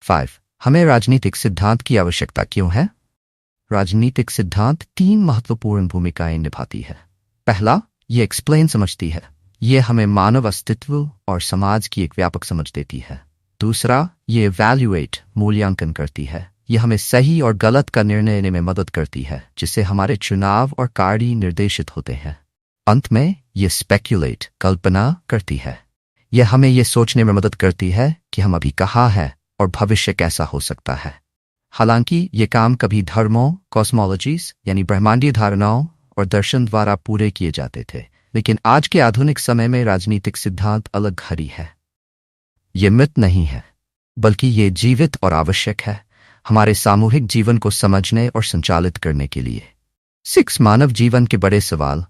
5. हमें राजनीतिक सिद्धांत की आवश्यकता क्यों है? राजनीतिक सिद्धांत 3 महत्वपूर्ण भूमिकाएं निभाती है। पहला, ये एक्सप्लेन समझती है। ये हमें मानव अस्तित्व और समाज की एक व्यापक समझ देती है। दूसरा, ये इवैल्यूएट मूल्यांकन करती है। यह हमें सही और गलत का निर्णय लेने में मदद करती है, जिससे हमारे चुनाव और कार्य निर्देशित होते हैं। अंत में ये स्पेक्युलेट कल्पना करती है। यह हमें यह सोचने में मदद करती है कि हम अभी कहाँ हैं और भविष्य कैसा हो सकता है। हालांकि ये काम कभी धर्मों, कॉस्मोलॉजीज यानी ब्रह्मांडीय धारणाओं और दर्शन द्वारा पूरे किए जाते थे, लेकिन आज के आधुनिक समय में राजनीतिक सिद्धांत अलग घड़ी है। ये मिथ नहीं है, बल्कि ये जीवित और आवश्यक है हमारे सामूहिक जीवन को समझने और संचालित करने के लिए। 6. मानव जीवन के बड़े सवाल।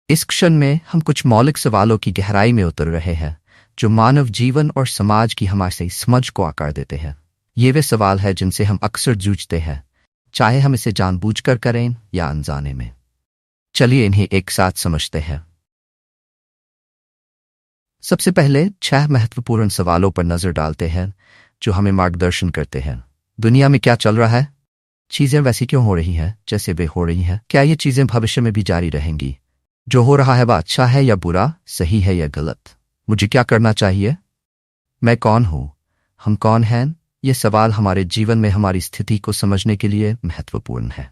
इस क्षण में हम कुछ मौलिक सवालों की गहराई में उतर रहे हैं, जो मानव जीवन और समाज की हमारी समझ को आकार देते हैं। ये वे सवाल हैं जिनसे हम अक्सर जूझते हैं, चाहे हम इसे जानबूझकर करें या अनजाने में। चलिए इन्हें एक साथ समझते हैं। सबसे पहले 6 महत्वपूर्ण सवालों पर नजर डालते हैं जो हमें मार्गदर्शन करते हैं। दुनिया में क्या चल रहा है? चीजें वैसी क्यों हो रही हैं जैसे वे हो रही हैं? क्या ये चीजें भविष्य में भी जारी रहेंगी? जो हो रहा है वह अच्छा है या बुरा, सही है या गलत? मुझे क्या करना चाहिए? मैं कौन हूं? हम कौन हैं? ये सवाल हमारे जीवन में हमारी स्थिति को समझने के लिए महत्वपूर्ण है।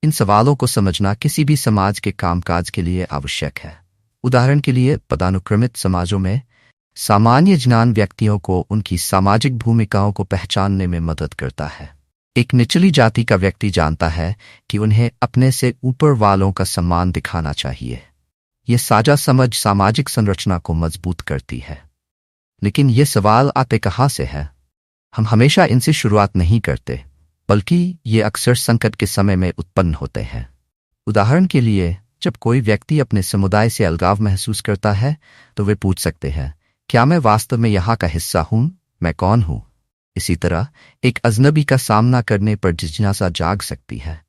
इन सवालों को समझना किसी भी समाज के कामकाज के लिए आवश्यक है। उदाहरण के लिए, पदानुक्रमित समाजों में सामान्य ज्ञान व्यक्तियों को उनकी सामाजिक भूमिकाओं को पहचानने में मदद करता है। एक निचली जाति का व्यक्ति जानता है कि उन्हें अपने से ऊपर वालों का सम्मान दिखाना चाहिए। यह साझा समझ सामाजिक संरचना को मजबूत करती है। लेकिन ये सवाल आते कहाँ से हैं? हम हमेशा इनसे शुरुआत नहीं करते, बल्कि ये अक्सर संकट के समय में उत्पन्न होते हैं। उदाहरण के लिए, जब कोई व्यक्ति अपने समुदाय से अलगाव महसूस करता है, तो वे पूछ सकते हैं, क्या मैं वास्तव में यहाँ का हिस्सा हूँ? मैं कौन हूँ? इसी तरह एक अजनबी का सामना करने पर जिज्ञासा जाग सकती है,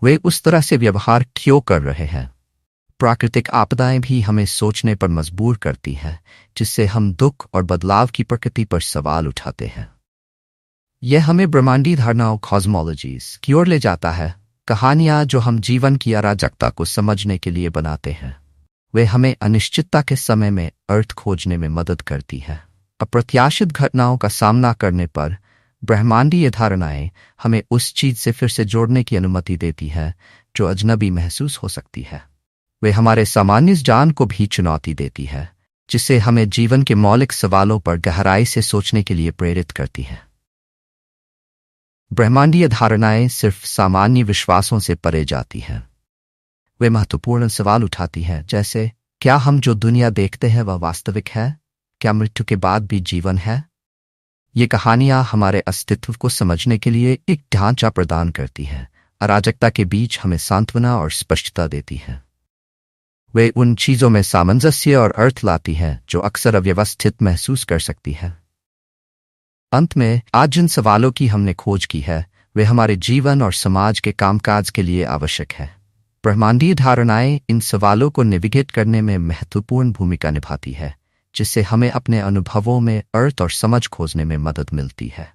वे उस तरह से व्यवहार क्यों कर रहे हैं? प्राकृतिक आपदाएं भी हमें सोचने पर मजबूर करती हैं, जिससे हम दुख और बदलाव की प्रकृति पर सवाल उठाते हैं। यह हमें ब्रह्मांडीय धारणाओं कॉस्मोलॉजीज की ओर ले जाता है, कहानियां जो हम जीवन की अराजकता को समझने के लिए बनाते हैं। वे हमें अनिश्चितता के समय में अर्थ खोजने में मदद करती हैं। अप्रत्याशित घटनाओं का सामना करने पर ब्रह्मांडीय धारणाएं हमें उस चीज से फिर से जोड़ने की अनुमति देती है जो अजनबी महसूस हो सकती है। वे हमारे सामान्य ज्ञान को भी चुनौती देती है, जिससे हमें जीवन के मौलिक सवालों पर गहराई से सोचने के लिए प्रेरित करती है। ब्रह्मांडीय धारणाएं सिर्फ सामान्य विश्वासों से परे जाती हैं। वे महत्वपूर्ण सवाल उठाती हैं, जैसे क्या हम जो दुनिया देखते हैं वह वास्तविक है? क्या मृत्यु के बाद भी जीवन है? ये कहानियां हमारे अस्तित्व को समझने के लिए एक ढांचा प्रदान करती हैं, अराजकता के बीच हमें सांत्वना और स्पष्टता देती हैं। वे उन चीजों में सामंजस्य और अर्थ लाती हैं जो अक्सर अव्यवस्थित महसूस कर सकती है। अंत में, आज जिन सवालों की हमने खोज की है, वे हमारे जीवन और समाज के कामकाज के लिए आवश्यक है। ब्रह्मांडीय धारणाएं इन सवालों को नेविगेट करने में महत्वपूर्ण भूमिका निभाती है, जिससे हमें अपने अनुभवों में अर्थ और समझ खोजने में मदद मिलती है।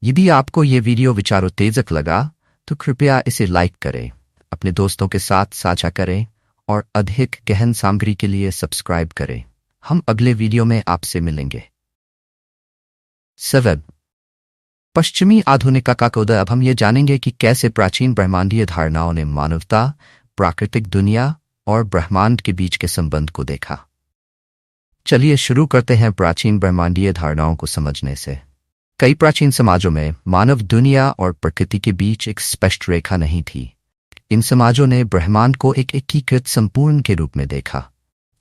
यदि आपको ये वीडियो विचारोत्तेजक लगा, तो कृपया इसे लाइक करें, अपने दोस्तों के साथ साझा करें और अधिक गहन सामग्री के लिए सब्सक्राइब करें। हम अगले वीडियो में आपसे मिलेंगे। 7. पश्चिमी आधुनिकता का उदय। अब हम ये जानेंगे कि कैसे प्राचीन ब्रह्मांडीय धारणाओं ने मानवता, प्राकृतिक दुनिया और ब्रह्मांड के बीच के संबंध को देखा। चलिए शुरू करते हैं प्राचीन ब्रह्मांडीय धारणाओं को समझने से। कई प्राचीन समाजों में मानव दुनिया और प्रकृति के बीच एक स्पष्ट रेखा नहीं थी। इन समाजों ने ब्रह्मांड को एक एकीकृत संपूर्ण के रूप में देखा,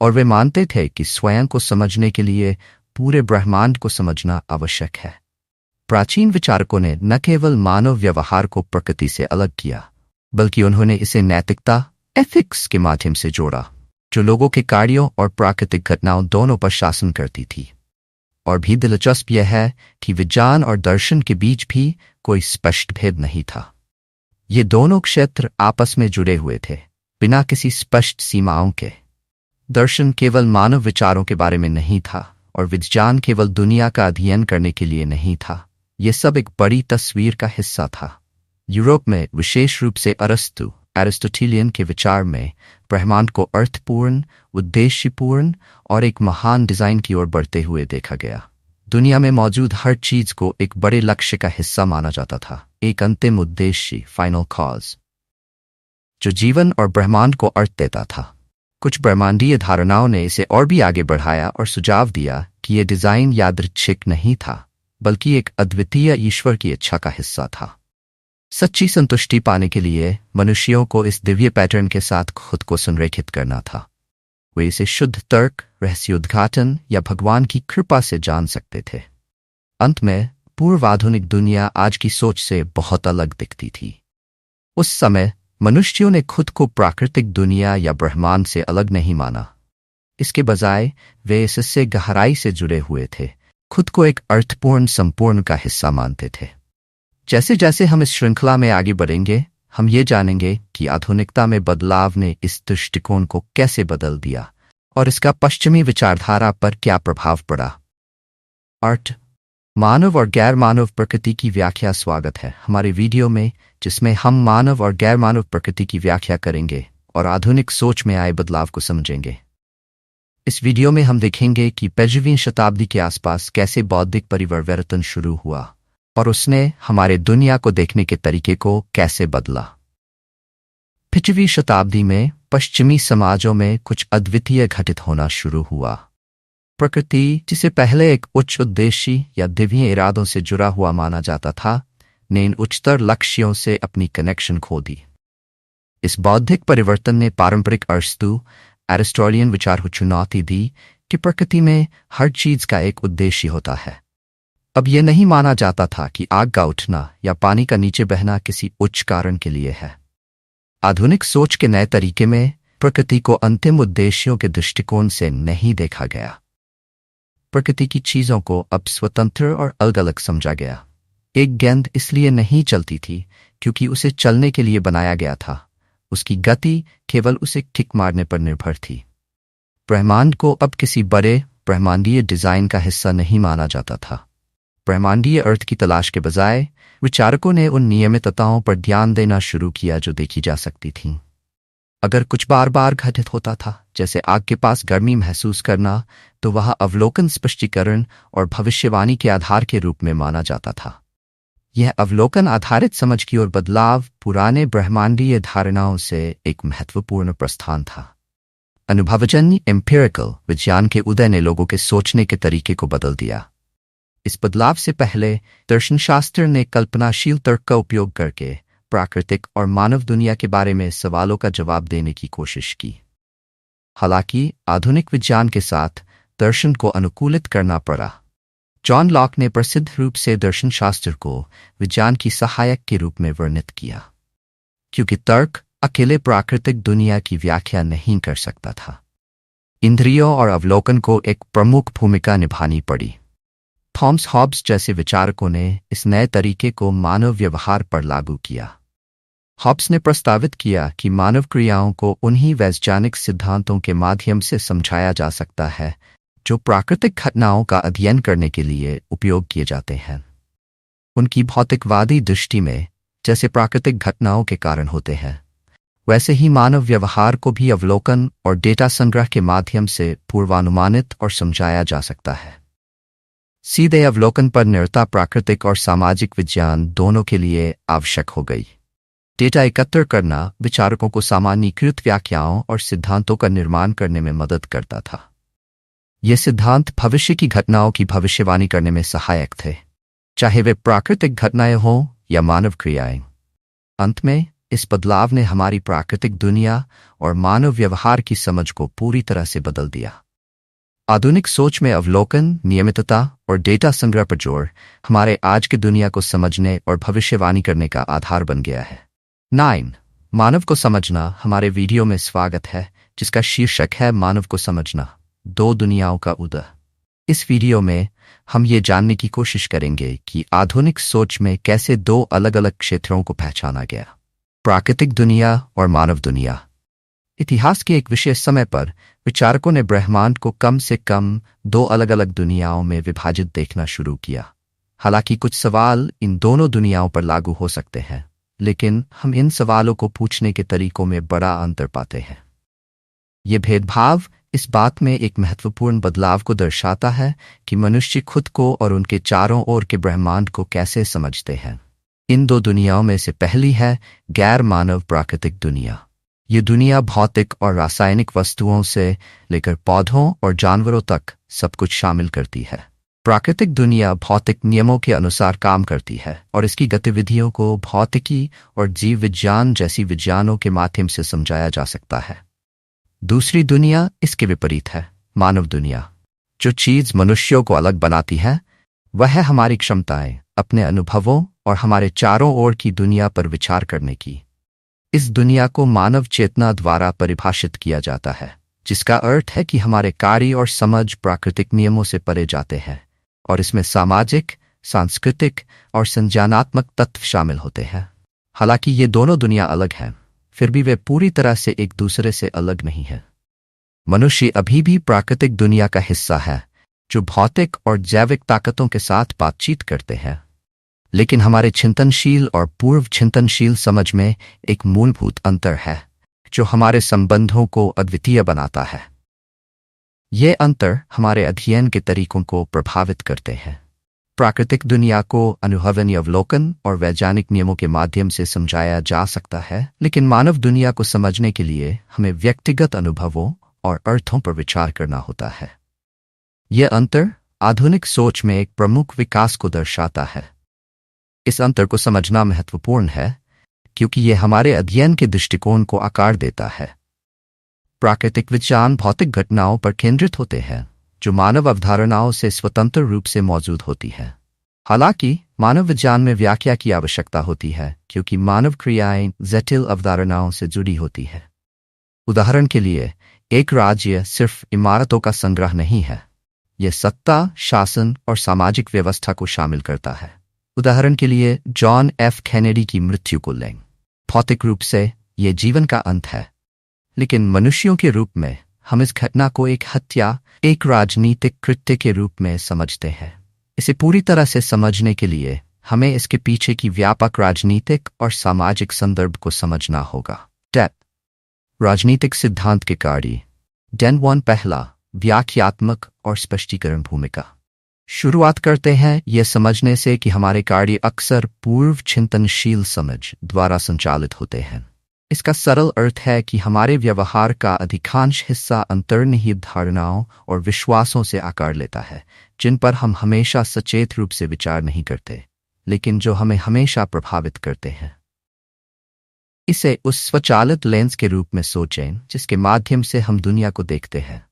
और वे मानते थे कि स्वयं को समझने के लिए पूरे ब्रह्मांड को समझना आवश्यक है। प्राचीन विचारकों ने न केवल मानव व्यवहार को प्रकृति से अलग किया, बल्कि उन्होंने इसे नैतिकता, एथिक्स के माध्यम से जोड़ा, जो लोगों के कार्यों और प्राकृतिक घटनाओं दोनों पर शासन करती थी। और भी दिलचस्प यह है कि विज्ञान और दर्शन के बीच भी कोई स्पष्ट भेद नहीं था। ये दोनों क्षेत्र आपस में जुड़े हुए थे, बिना किसी स्पष्ट सीमाओं के। दर्शन केवल मानव विचारों के बारे में नहीं था, और विज्ञान केवल दुनिया का अध्ययन करने के लिए नहीं था, ये सब एक बड़ी तस्वीर का हिस्सा था। यूरोप में विशेष रूप से एरिस्टोटेलियन के विचार में ब्रह्मांड को अर्थपूर्ण, उद्देश्यपूर्ण और एक महान डिजाइन की ओर बढ़ते हुए देखा गया। दुनिया में मौजूद हर चीज को एक बड़े लक्ष्य का हिस्सा माना जाता था, एक अंतिम उद्देश्य, फाइनल कॉज, जो जीवन और ब्रह्मांड को अर्थ देता था। कुछ ब्रह्मांडीय धारणाओं ने इसे और भी आगे बढ़ाया और सुझाव दिया कि यह डिजाइन यादृच्छिक नहीं था, बल्कि एक अद्वितीय ईश्वर की इच्छा का हिस्सा था। सच्ची संतुष्टि पाने के लिए मनुष्यों को इस दिव्य पैटर्न के साथ खुद को संरेखित करना था। वे इसे शुद्ध तर्क, रहस्योद्घाटन या भगवान की कृपा से जान सकते थे। अंत में पूर्वाधुनिक दुनिया आज की सोच से बहुत अलग दिखती थी। उस समय मनुष्यों ने खुद को प्राकृतिक दुनिया या ब्रह्मांड से अलग नहीं माना। इसके बजाय वे इससे गहराई से जुड़े हुए थे, खुद को एक अर्थपूर्ण संपूर्ण का हिस्सा मानते थे। जैसे जैसे हम इस श्रृंखला में आगे बढ़ेंगे, हम ये जानेंगे कि आधुनिकता में बदलाव ने इस दृष्टिकोण को कैसे बदल दिया और इसका पश्चिमी विचारधारा पर क्या प्रभाव पड़ा। अर्थ, मानव और गैर मानव प्रकृति की व्याख्या। स्वागत है हमारे वीडियो में, जिसमें हम मानव और गैर मानव प्रकृति की व्याख्या करेंगे और आधुनिक सोच में आए बदलाव को समझेंगे। इस वीडियो में हम देखेंगे कि 15वीं शताब्दी के आसपास कैसे बौद्धिक परिवर्तन शुरू हुआ और उसने हमारे दुनिया को देखने के तरीके को कैसे बदला। 15वीं शताब्दी में पश्चिमी समाजों में कुछ अद्वितीय घटित होना शुरू हुआ। प्रकृति, जिसे पहले एक उच्च उद्देश्य या दिव्य इरादों से जुड़ा हुआ माना जाता था, ने इन उच्चतर लक्ष्यों से अपनी कनेक्शन खो दी। इस बौद्धिक परिवर्तन ने पारंपरिक एरिस्टोटेलियन विचार को चुनौती दी कि प्रकृति में हर चीज का एक उद्देश्य होता है। अब यह नहीं माना जाता था कि आग का उठना या पानी का नीचे बहना किसी उच्च कारण के लिए है। आधुनिक सोच के नए तरीके में प्रकृति को अंतिम उद्देश्यों के दृष्टिकोण से नहीं देखा गया। प्रकृति की चीजों को अब स्वतंत्र और अलग अलग समझा गया। एक गेंद इसलिए नहीं चलती थी क्योंकि उसे चलने के लिए बनाया गया था, उसकी गति केवल उसे किक मारने पर निर्भर थी। ब्रह्मांड को अब किसी बड़े ब्रह्मांडीय डिजाइन का हिस्सा नहीं माना जाता था। ब्रह्मांडीय अर्थ की तलाश के बजाय विचारकों ने उन नियमितताओं पर ध्यान देना शुरू किया जो देखी जा सकती थीं। अगर कुछ बार बार घटित होता था, जैसे आग के पास गर्मी महसूस करना, तो वह अवलोकन, स्पष्टीकरण और भविष्यवाणी के आधार के रूप में माना जाता था। यह अवलोकन आधारित समझ की ओर बदलाव पुराने ब्रह्मांडीय धारणाओं से एक महत्वपूर्ण प्रस्थान था। अनुभवजन्य एम्पिरिकल विज्ञान के उदय ने लोगों के सोचने के तरीके को बदल दिया। इस बदलाव से पहले दर्शनशास्त्र ने कल्पनाशील तर्क का उपयोग करके प्राकृतिक और मानव दुनिया के बारे में सवालों का जवाब देने की कोशिश की। हालांकि आधुनिक विज्ञान के साथ दर्शन को अनुकूलित करना पड़ा। जॉन लॉक ने प्रसिद्ध रूप से दर्शनशास्त्र को विज्ञान की सहायक के रूप में वर्णित किया, क्योंकि तर्क अकेले प्राकृतिक दुनिया की व्याख्या नहीं कर सकता था। इंद्रियों और अवलोकन को एक प्रमुख भूमिका निभानी पड़ी। थॉमस हॉब्स जैसे विचारकों ने इस नए तरीके को मानव व्यवहार पर लागू किया। हॉब्स ने प्रस्तावित किया कि मानव क्रियाओं को उन्हीं वैज्ञानिक सिद्धांतों के माध्यम से समझाया जा सकता है जो प्राकृतिक घटनाओं का अध्ययन करने के लिए उपयोग किए जाते हैं। उनकी भौतिकवादी दृष्टि में जैसे प्राकृतिक घटनाओं के कारण होते हैं, वैसे ही मानव व्यवहार को भी अवलोकन और डेटा संग्रह के माध्यम से पूर्वानुमानित और समझाया जा सकता है। सीधे अवलोकन पर निर्भरता प्राकृतिक और सामाजिक विज्ञान दोनों के लिए आवश्यक हो गई। डेटा एकत्र करना विचारकों को सामान्यीकृत व्याख्याओं और सिद्धांतों का निर्माण करने में मदद करता था। ये सिद्धांत भविष्य की घटनाओं की भविष्यवाणी करने में सहायक थे, चाहे वे प्राकृतिक घटनाएं हों या मानव क्रियाएं। अंत में इस बदलाव ने हमारी प्राकृतिक दुनिया और मानव व्यवहार की समझ को पूरी तरह से बदल दिया। आधुनिक सोच में अवलोकन, नियमितता और डेटा संग्रह पर जोर हमारे आज की दुनिया को समझने और भविष्यवाणी करने का आधार बन गया है। 9. मानव को समझना। हमारे वीडियो में स्वागत है, जिसका शीर्षक है मानव को समझना, दो दुनियाओं का उदय। इस वीडियो में हम ये जानने की कोशिश करेंगे कि आधुनिक सोच में कैसे दो अलग अलग क्षेत्रों को पहचाना गया, प्राकृतिक दुनिया और मानव दुनिया। इतिहास के एक विशेष समय पर विचारकों ने ब्रह्मांड को कम से कम दो अलग अलग दुनियाओं में विभाजित देखना शुरू किया। हालांकि कुछ सवाल इन दोनों दुनियाओं पर लागू हो सकते हैं, लेकिन हम इन सवालों को पूछने के तरीकों में बड़ा अंतर पाते हैं। ये भेदभाव इस बात में एक महत्वपूर्ण बदलाव को दर्शाता है कि मनुष्य खुद को और उनके चारों ओर के ब्रह्मांड को कैसे समझते हैं। इन दो दुनियाओं में से पहली है गैर मानव प्राकृतिक दुनिया। ये दुनिया भौतिक और रासायनिक वस्तुओं से लेकर पौधों और जानवरों तक सब कुछ शामिल करती है। प्राकृतिक दुनिया भौतिक नियमों के अनुसार काम करती है और इसकी गतिविधियों को भौतिकी और जीव विज्ञान जैसी विज्ञानों के माध्यम से समझाया जा सकता है। दूसरी दुनिया इसके विपरीत है, मानव दुनिया। जो चीज मनुष्यों को अलग बनाती है वह है हमारी क्षमताएं, अपने अनुभवों और हमारे चारों ओर की दुनिया पर विचार करने की। इस दुनिया को मानव चेतना द्वारा परिभाषित किया जाता है, जिसका अर्थ है कि हमारे कार्य और समझ प्राकृतिक नियमों से परे जाते हैं और इसमें सामाजिक, सांस्कृतिक और संज्ञानात्मक तत्व शामिल होते हैं। हालांकि ये दोनों दुनिया अलग हैं, फिर भी वे पूरी तरह से एक दूसरे से अलग नहीं हैं। मनुष्य अभी भी प्राकृतिक दुनिया का हिस्सा है, जो भौतिक और जैविक ताकतों के साथ बातचीत करते हैं। लेकिन हमारे चिंतनशील और पूर्व चिंतनशील समझ में एक मूलभूत अंतर है, जो हमारे संबंधों को अद्वितीय बनाता है। ये अंतर हमारे अध्ययन के तरीकों को प्रभावित करते हैं। प्राकृतिक दुनिया को अनुभवनीय अवलोकन और वैज्ञानिक नियमों के माध्यम से समझाया जा सकता है, लेकिन मानव दुनिया को समझने के लिए हमें व्यक्तिगत अनुभवों और अर्थों पर विचार करना होता है। यह अंतर आधुनिक सोच में एक प्रमुख विकास को दर्शाता है। इस अंतर को समझना महत्वपूर्ण है क्योंकि यह हमारे अध्ययन के दृष्टिकोण को आकार देता है। प्राकृतिक विज्ञान भौतिक घटनाओं पर केंद्रित होते हैं, जो मानव अवधारणाओं से स्वतंत्र रूप से मौजूद होती है। हालांकि मानव विज्ञान में व्याख्या की आवश्यकता होती है, क्योंकि मानव क्रियाएं जटिल अवधारणाओं से जुड़ी होती है। उदाहरण के लिए, एक राज्य सिर्फ इमारतों का संग्रह नहीं है, यह सत्ता, शासन और सामाजिक व्यवस्था को शामिल करता है। उदाहरण के लिए, जॉन एफ कैनेडी की मृत्यु को लें। भौतिक रूप से यह जीवन का अंत है, लेकिन मनुष्यों के रूप में हम इस घटना को एक हत्या, एक राजनीतिक कृत्य के रूप में समझते हैं। इसे पूरी तरह से समझने के लिए हमें इसके पीछे की व्यापक राजनीतिक और सामाजिक संदर्भ को समझना होगा। राजनीतिक सिद्धांत के कार्य। डेन 1 पहला, व्याख्यात्मक और स्पष्टीकरण भूमिका। शुरुआत करते हैं यह समझने से कि हमारे कार्य अक्सर पूर्व चिंतनशील समझ द्वारा संचालित होते हैं। इसका सरल अर्थ है कि हमारे व्यवहार का अधिकांश हिस्सा अंतर्निहित धारणाओं और विश्वासों से आकार लेता है, जिन पर हम हमेशा सचेत रूप से विचार नहीं करते, लेकिन जो हमें हमेशा प्रभावित करते हैं। इसे उस स्वचालित लेंस के रूप में सोचें जिसके माध्यम से हम दुनिया को देखते हैं।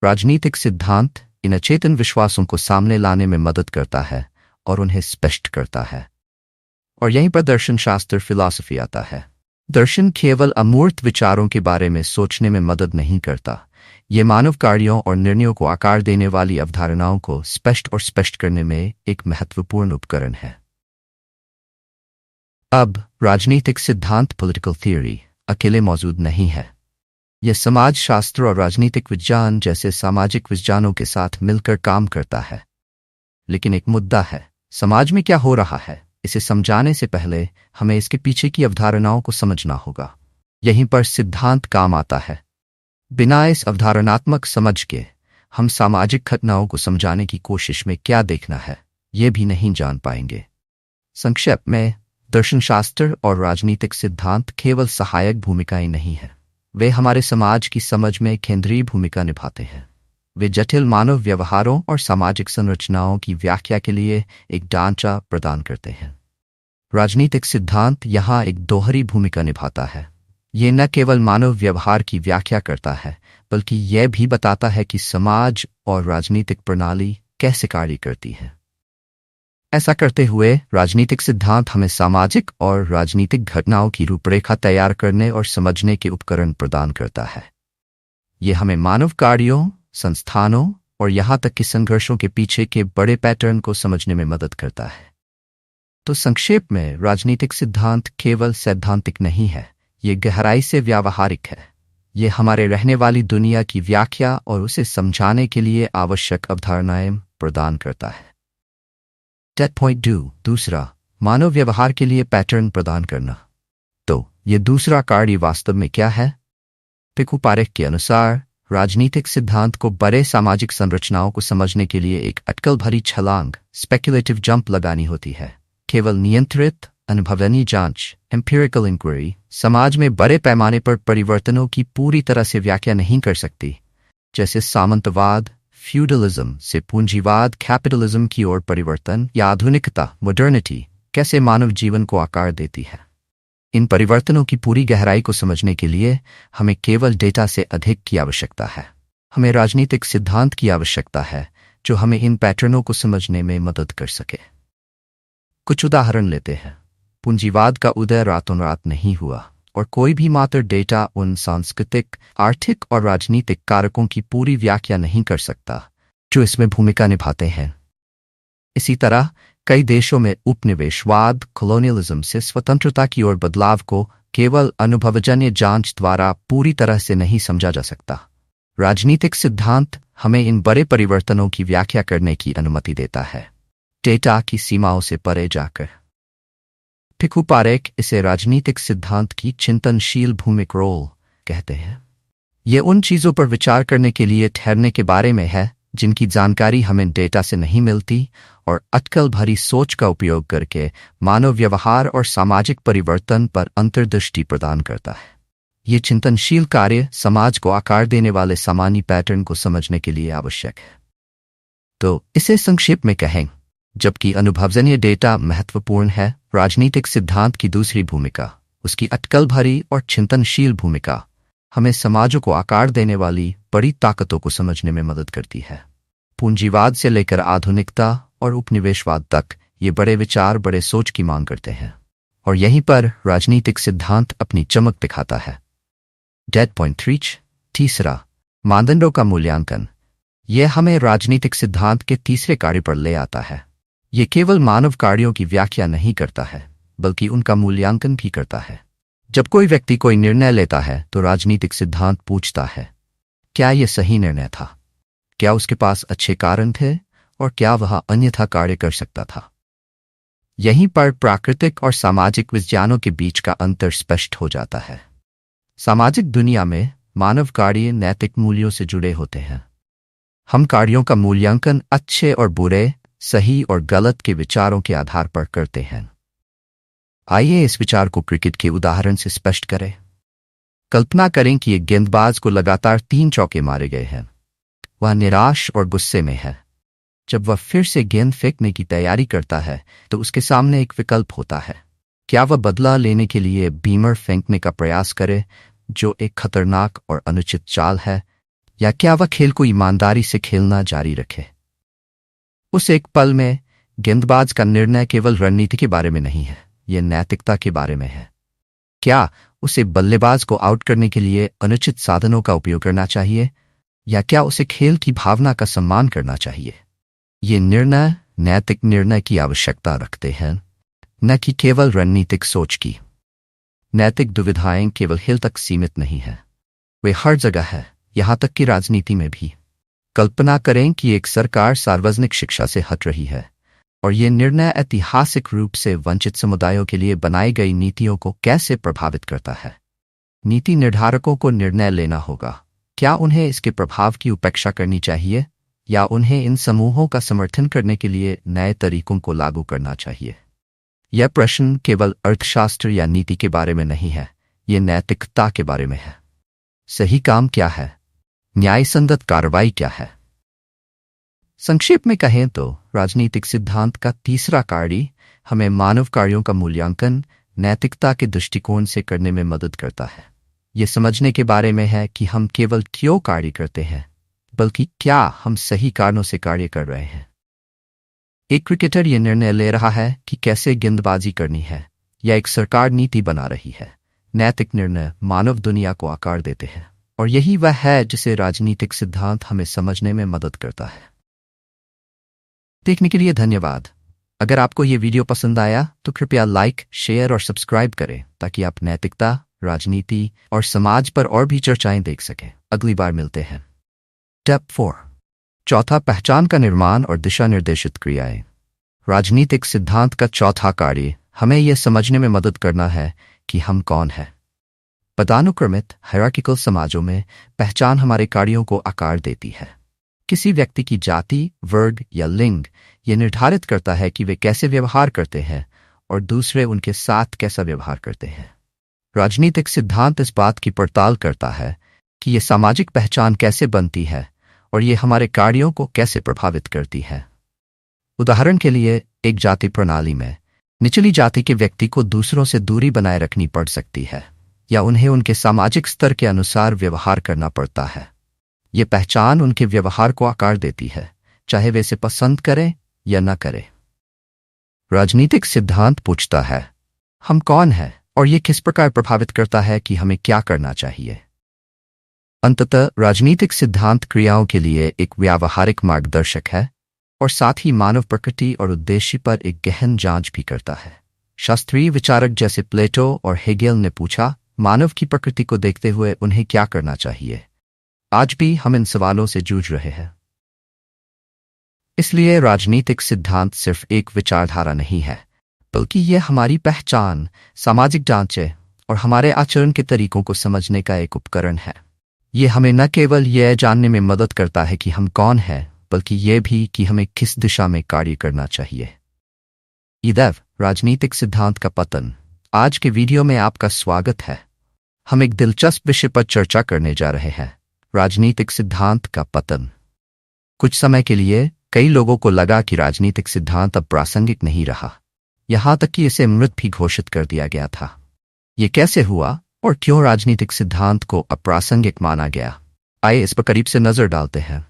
राजनीतिक सिद्धांत इन अचेतन विश्वासों को सामने लाने में मदद करता है और उन्हें स्पष्ट करता है। और यहीं पर दर्शन शास्त्र फिलॉसफी आता है। दर्शन केवल अमूर्त विचारों के बारे में सोचने में मदद नहीं करता, ये मानव कार्यों और निर्णयों को आकार देने वाली अवधारणाओं को स्पष्ट करने में एक महत्वपूर्ण उपकरण है। अब राजनीतिक सिद्धांत पॉलिटिकल थ्योरी अकेले मौजूद नहीं है। यह समाज शास्त्र और राजनीतिक विज्ञान जैसे सामाजिक विज्ञानों के साथ मिलकर काम करता है। लेकिन एक मुद्दा है, समाज में क्या हो रहा है, इसे समझाने से पहले हमें इसके पीछे की अवधारणाओं को समझना होगा। यहीं पर सिद्धांत काम आता है। बिना इस अवधारणात्मक समझ के हम सामाजिक घटनाओं को समझाने की कोशिश में क्या देखना है, ये भी नहीं जान पाएंगे। संक्षेप में, दर्शनशास्त्र और राजनीतिक सिद्धांत केवल सहायक भूमिकाएं नहीं हैं, वे हमारे समाज की समझ में केंद्रीय भूमिका निभाते हैं। वे जटिल मानव व्यवहारों और सामाजिक संरचनाओं की व्याख्या के लिए एक ढांचा प्रदान करते हैं। राजनीतिक सिद्धांत यहाँ एक दोहरी भूमिका निभाता है। ये न केवल मानव व्यवहार की व्याख्या करता है, बल्कि यह भी बताता है कि समाज और राजनीतिक प्रणाली कैसे कार्य करती है। ऐसा करते हुए राजनीतिक सिद्धांत हमें सामाजिक और राजनीतिक घटनाओं की रूपरेखा तैयार करने और समझने के उपकरण प्रदान करता है। यह हमें मानव कार्यों, संस्थानों और यहाँ तक कि संघर्षों के पीछे के बड़े पैटर्न को समझने में मदद करता है। तो संक्षेप में, राजनीतिक सिद्धांत केवल सैद्धांतिक नहीं है, ये गहराई से व्यावहारिक है। ये हमारे रहने वाली दुनिया की व्याख्या और उसे समझाने के लिए आवश्यक अवधारणाएं प्रदान करता है। 10.2 दूसरा, मानव व्यवहार के लिए पैटर्न प्रदान करना। तो ये दूसरा कार्य वास्तव में क्या है? पिकू पारेख के अनुसार राजनीतिक सिद्धांत को बड़े सामाजिक संरचनाओं को समझने के लिए एक अटकल भरी छलांग स्पेक्युलेटिव जंप लगानी होती है। केवल नियंत्रित अनुभवनीय जांच एम्पिरिकल इंक्वायरी समाज में बड़े पैमाने पर परिवर्तनों की पूरी तरह से व्याख्या नहीं कर सकती, जैसे सामंतवाद फ्यूडलिज्म से पूंजीवाद कैपिटलिज्म की ओर परिवर्तन या आधुनिकता मॉडर्निटी कैसे मानव जीवन को आकार देती है। इन परिवर्तनों की पूरी गहराई को समझने के लिए हमें केवल डेटा से अधिक की आवश्यकता है। हमें राजनीतिक सिद्धांत की आवश्यकता है जो हमें इन पैटर्नों को समझने में मदद कर सके। कुछ उदाहरण लेते हैं। पूंजीवाद का उदय रातों रात नहीं हुआ और कोई भी मात्र डेटा उन सांस्कृतिक, आर्थिक और राजनीतिक कारकों की पूरी व्याख्या नहीं कर सकता जो इसमें भूमिका निभाते हैं। इसी तरह कई देशों में उपनिवेशवाद कॉलोनियलिज्म से स्वतंत्रता की ओर बदलाव को केवल अनुभवजन्य जांच द्वारा पूरी तरह से नहीं समझा जा सकता। राजनीतिक सिद्धांत हमें इन बड़े परिवर्तनों की व्याख्या करने की अनुमति देता है, डेटा की सीमाओं से परे जाकर। पिकू पारेख इसे राजनीतिक सिद्धांत की चिंतनशील भूमिका रोल कहते हैं। ये उन चीजों पर विचार करने के लिए ठहरने के बारे में है जिनकी जानकारी हमें डेटा से नहीं मिलती, और अटकल भरी सोच का उपयोग करके मानव व्यवहार और सामाजिक परिवर्तन पर अंतर्दृष्टि प्रदान करता है। ये चिंतनशील कार्य समाज को आकार देने वाले सामान्य पैटर्न को समझने के लिए आवश्यक है। तो इसे संक्षेप में कहें, जबकि अनुभवजन्य डेटा महत्वपूर्ण है, राजनीतिक सिद्धांत की दूसरी भूमिका, उसकी अटकल भरी और चिंतनशील भूमिका, हमें समाजों को आकार देने वाली बड़ी ताकतों को समझने में मदद करती है। पूंजीवाद से लेकर आधुनिकता और उपनिवेशवाद तक ये बड़े विचार बड़े सोच की मांग करते हैं, और यहीं पर राजनीतिक सिद्धांत अपनी चमक दिखाता है। 10.3 तीसरा, मानदंडों का मूल्यांकन। यह हमें राजनीतिक सिद्धांत के तीसरे कार्य पर ले आता है। ये केवल मानव कार्यों की व्याख्या नहीं करता है, बल्कि उनका मूल्यांकन भी करता है। जब कोई व्यक्ति कोई निर्णय लेता है तो राजनीतिक सिद्धांत पूछता है, क्या यह सही निर्णय था? क्या उसके पास अच्छे कारण थे? और क्या वह अन्यथा कार्य कर सकता था? यहीं पर प्राकृतिक और सामाजिक विज्ञानों के बीच का अंतर स्पष्ट हो जाता है। सामाजिक दुनिया में मानव कार्य नैतिक मूल्यों से जुड़े होते हैं। हम कार्यों का मूल्यांकन अच्छे और बुरे, सही और गलत के विचारों के आधार पर करते हैं। आइए इस विचार को क्रिकेट के उदाहरण से स्पष्ट करें। कल्पना करें कि एक गेंदबाज को लगातार 3 चौके मारे गए हैं। वह निराश और गुस्से में है। जब वह फिर से गेंद फेंकने की तैयारी करता है तो उसके सामने एक विकल्प होता है। क्या वह बदला लेने के लिए बीमर फेंकने का प्रयास करे, जो एक खतरनाक और अनुचित चाल है, या क्या वह खेल को ईमानदारी से खेलना जारी रखे? उस एक पल में गेंदबाज का निर्णय केवल रणनीति के बारे में नहीं है, यह नैतिकता के बारे में है। क्या उसे बल्लेबाज को आउट करने के लिए अनुचित साधनों का उपयोग करना चाहिए, या क्या उसे खेल की भावना का सम्मान करना चाहिए? ये निर्णय नैतिक निर्णय की आवश्यकता रखते हैं, न कि केवल रणनीतिक सोच की। नैतिक दुविधाएं केवल खेल तक सीमित नहीं है, वे हर जगह है, यहां तक कि राजनीति में भी। कल्पना करें कि एक सरकार सार्वजनिक शिक्षा से हट रही है, और ये निर्णय ऐतिहासिक रूप से वंचित समुदायों के लिए बनाई गई नीतियों को कैसे प्रभावित करता है। नीति निर्धारकों को निर्णय लेना होगा, क्या उन्हें इसके प्रभाव की उपेक्षा करनी चाहिए, या उन्हें इन समूहों का समर्थन करने के लिए नए तरीकों को लागू करना चाहिए। यह प्रश्न केवल अर्थशास्त्र या नीति के बारे में नहीं है, यह नैतिकता के बारे में है। सही काम क्या है? न्यायसंगत कार्रवाई क्या है? संक्षेप में कहें तो राजनीतिक सिद्धांत का तीसरा कार्य हमें मानव कार्यों का मूल्यांकन नैतिकता के दृष्टिकोण से करने में मदद करता है। यह समझने के बारे में है कि हम केवल क्यों कार्य करते हैं, बल्कि क्या हम सही कारणों से कार्य कर रहे हैं। एक क्रिकेटर यह निर्णय ले रहा है कि कैसे गेंदबाजी करनी है, या एक सरकार नीति बना रही है। नैतिक निर्णय मानव दुनिया को आकार देते हैं, और यही वह है जिसे राजनीतिक सिद्धांत हमें समझने में मदद करता है। देखने के लिए धन्यवाद। अगर आपको ये वीडियो पसंद आया तो कृपया लाइक, शेयर और सब्सक्राइब करें ताकि आप नैतिकता, राजनीति और समाज पर और भी चर्चाएं देख सकें। अगली बार मिलते हैं। स्टेप 4, चौथा, पहचान का निर्माण और दिशा निर्देशित क्रियाएं। राजनीतिक सिद्धांत का चौथा कार्य हमें यह समझने में मदद करना है कि हम कौन हैं। पदानुक्रमित हायरार्किकल समाजों में पहचान हमारे कार्यों को आकार देती है। किसी व्यक्ति की जाति, वर्ग या लिंग यह निर्धारित करता है कि वे कैसे व्यवहार करते हैं और दूसरे उनके साथ कैसा व्यवहार करते हैं। राजनीतिक सिद्धांत इस बात की पड़ताल करता है कि यह सामाजिक पहचान कैसे बनती है और ये हमारे कार्यों को कैसे प्रभावित करती है। उदाहरण के लिए, एक जाति प्रणाली में निचली जाति के व्यक्ति को दूसरों से दूरी बनाए रखनी पड़ सकती है या उन्हें उनके सामाजिक स्तर के अनुसार व्यवहार करना पड़ता है। ये पहचान उनके व्यवहार को आकार देती है, चाहे वे इसे पसंद करें या न करें। राजनीतिक सिद्धांत पूछता है, हम कौन हैं और ये किस प्रकार प्रभावित करता है कि हमें क्या करना चाहिए। अंततः राजनीतिक सिद्धांत क्रियाओं के लिए एक व्यावहारिक मार्गदर्शक है और साथ ही मानव प्रकृति और उद्देश्य पर एक गहन जांच भी करता है। शास्त्रीय विचारक जैसे प्लेटो और हेगेल ने पूछा, मानव की प्रकृति को देखते हुए उन्हें क्या करना चाहिए। आज भी हम इन सवालों से जूझ रहे हैं। इसलिए राजनीतिक सिद्धांत सिर्फ एक विचारधारा नहीं है, बल्कि यह हमारी पहचान, सामाजिक ढांचे और हमारे आचरण के तरीकों को समझने का एक उपकरण है। यह हमें न केवल यह जानने में मदद करता है कि हम कौन हैं, बल्कि यह भी कि हमें किस दिशा में कार्य करना चाहिए। इदैव राजनीतिक सिद्धांत का पतन। आज के वीडियो में आपका स्वागत है। हम एक दिलचस्प विषय पर चर्चा करने जा रहे हैं, राजनीतिक सिद्धांत का पतन। कुछ समय के लिए कई लोगों को लगा कि राजनीतिक सिद्धांत अब प्रासंगिक नहीं रहा, यहां तक कि इसे मृत भी घोषित कर दिया गया था। ये कैसे हुआ और क्यों राजनीतिक सिद्धांत को अप्रासंगिक माना गया? आइए इस पर करीब से नजर डालते हैं।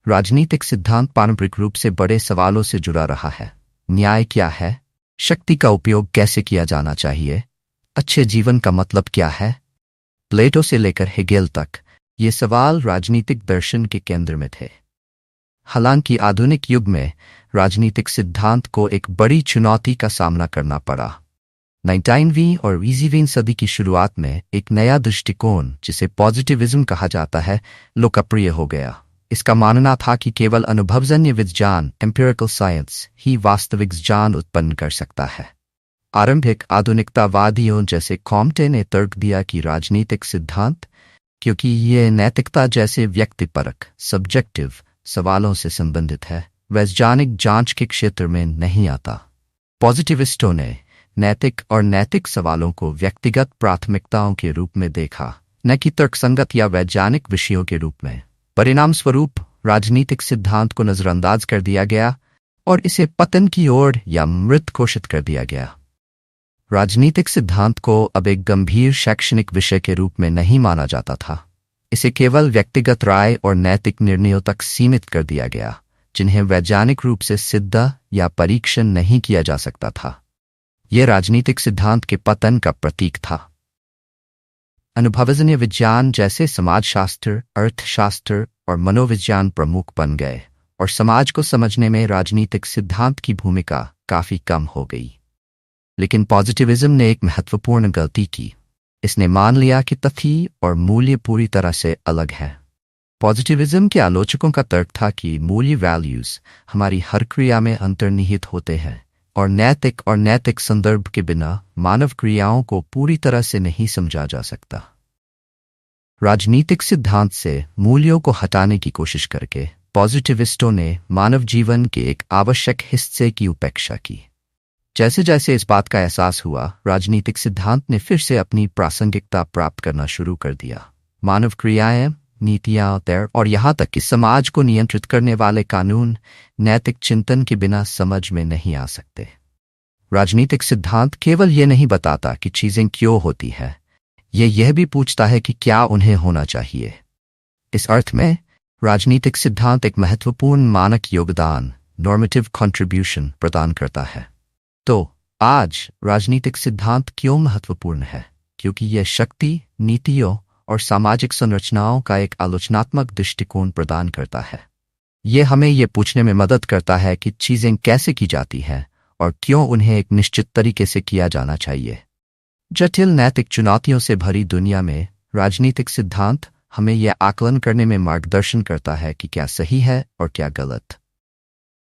राजनीतिक सिद्धांत पारंपरिक रूप से बड़े सवालों से जुड़ा रहा है। न्याय क्या है? शक्ति का उपयोग कैसे किया जाना चाहिए? अच्छे जीवन का मतलब क्या है? प्लेटो से लेकर हेगेल तक ये सवाल राजनीतिक दर्शन के केंद्र में थे। हालांकि आधुनिक युग में राजनीतिक सिद्धांत को एक बड़ी चुनौती का सामना करना पड़ा। 19वीं और 20वीं सदी की शुरुआत में एक नया दृष्टिकोण, जिसे पॉजिटिविज्म कहा जाता है, लोकप्रिय हो गया। इसका मानना था कि केवल अनुभवजन्य विज्ञान, एम्पिरिकल साइंस, ही वास्तविक ज्ञान उत्पन्न कर सकता है। आरंभिक आधुनिकतावादियों जैसे कॉम्टे ने तर्क दिया कि राजनीतिक सिद्धांत, क्योंकि ये नैतिकता जैसे व्यक्तिपरक सब्जेक्टिव सवालों से संबंधित है, वैज्ञानिक जांच के क्षेत्र में नहीं आता। पॉजिटिविस्टों ने नैतिक और नैतिक सवालों को व्यक्तिगत प्राथमिकताओं के रूप में देखा, न कि तर्कसंगत या वैज्ञानिक विषयों के रूप में। परिणाम स्वरूप राजनीतिक सिद्धांत को नजरअंदाज कर दिया गया और इसे पतन की ओर या मृत घोषित कर दिया गया। राजनीतिक सिद्धांत को अब एक गंभीर शैक्षणिक विषय के रूप में नहीं माना जाता था। इसे केवल व्यक्तिगत राय और नैतिक निर्णयों तक सीमित कर दिया गया, जिन्हें वैज्ञानिक रूप से सिद्ध या परीक्षण नहीं किया जा सकता था। यह राजनीतिक सिद्धांत के पतन का प्रतीक था। अनुभवजन्य विज्ञान जैसे समाजशास्त्र, अर्थशास्त्र और मनोविज्ञान प्रमुख बन गए और समाज को समझने में राजनीतिक सिद्धांत की भूमिका काफी कम हो गई। लेकिन पॉजिटिविज्म ने एक महत्वपूर्ण गलती की। इसने मान लिया कि तथ्य और मूल्य पूरी तरह से अलग हैं। पॉजिटिविज्म के आलोचकों का तर्क था कि मूल्य वैल्यूज हमारी हर क्रिया में अंतर्निहित होते हैं और नैतिक संदर्भ के बिना मानव क्रियाओं को पूरी तरह से नहीं समझा जा सकता। राजनीतिक सिद्धांत से मूल्यों को हटाने की कोशिश करके पॉजिटिविस्टों ने मानव जीवन के एक आवश्यक हिस्से की उपेक्षा की। जैसे जैसे इस बात का एहसास हुआ, राजनीतिक सिद्धांत ने फिर से अपनी प्रासंगिकता प्राप्त करना शुरू कर दिया। मानव क्रियाएं, नीतियां और यहाँ तक कि समाज को नियंत्रित करने वाले कानून नैतिक चिंतन के बिना समझ में नहीं आ सकते। राजनीतिक सिद्धांत केवल ये नहीं बताता कि चीजें क्यों होती हैं, यह भी पूछता है कि क्या उन्हें होना चाहिए। इस अर्थ में राजनीतिक सिद्धांत एक महत्वपूर्ण मानक योगदान, नॉर्मेटिव कंट्रीब्यूशन प्रदान करता है। तो आज राजनीतिक सिद्धांत क्यों महत्वपूर्ण है? क्योंकि यह शक्ति, नीतियों और सामाजिक संरचनाओं का एक आलोचनात्मक दृष्टिकोण प्रदान करता है। यह हमें यह पूछने में मदद करता है कि चीजें कैसे की जाती हैं और क्यों उन्हें एक निश्चित तरीके से किया जाना चाहिए। जटिल नैतिक चुनौतियों से भरी दुनिया में राजनीतिक सिद्धांत हमें यह आकलन करने में मार्गदर्शन करता है कि क्या सही है और क्या गलत।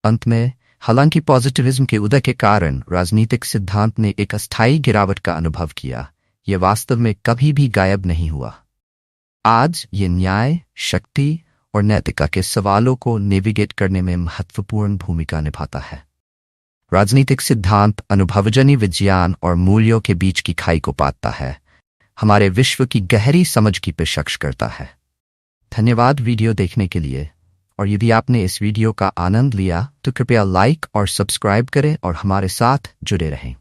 अंत में, हालांकि पॉजिटिविज्म के उदय के कारण राजनीतिक सिद्धांत ने एक अस्थायी गिरावट का अनुभव किया, यह वास्तव में कभी भी गायब नहीं हुआ। आज ये न्याय, शक्ति और नैतिकता के सवालों को नेविगेट करने में महत्वपूर्ण भूमिका निभाता है। राजनीतिक सिद्धांत अनुभवजन्य विज्ञान और मूल्यों के बीच की खाई को पाटता है, हमारे विश्व की गहरी समझ की पेशकश करता है। धन्यवाद वीडियो देखने के लिए, और यदि आपने इस वीडियो का आनंद लिया तो कृपया लाइक और सब्सक्राइब करें और हमारे साथ जुड़े रहें।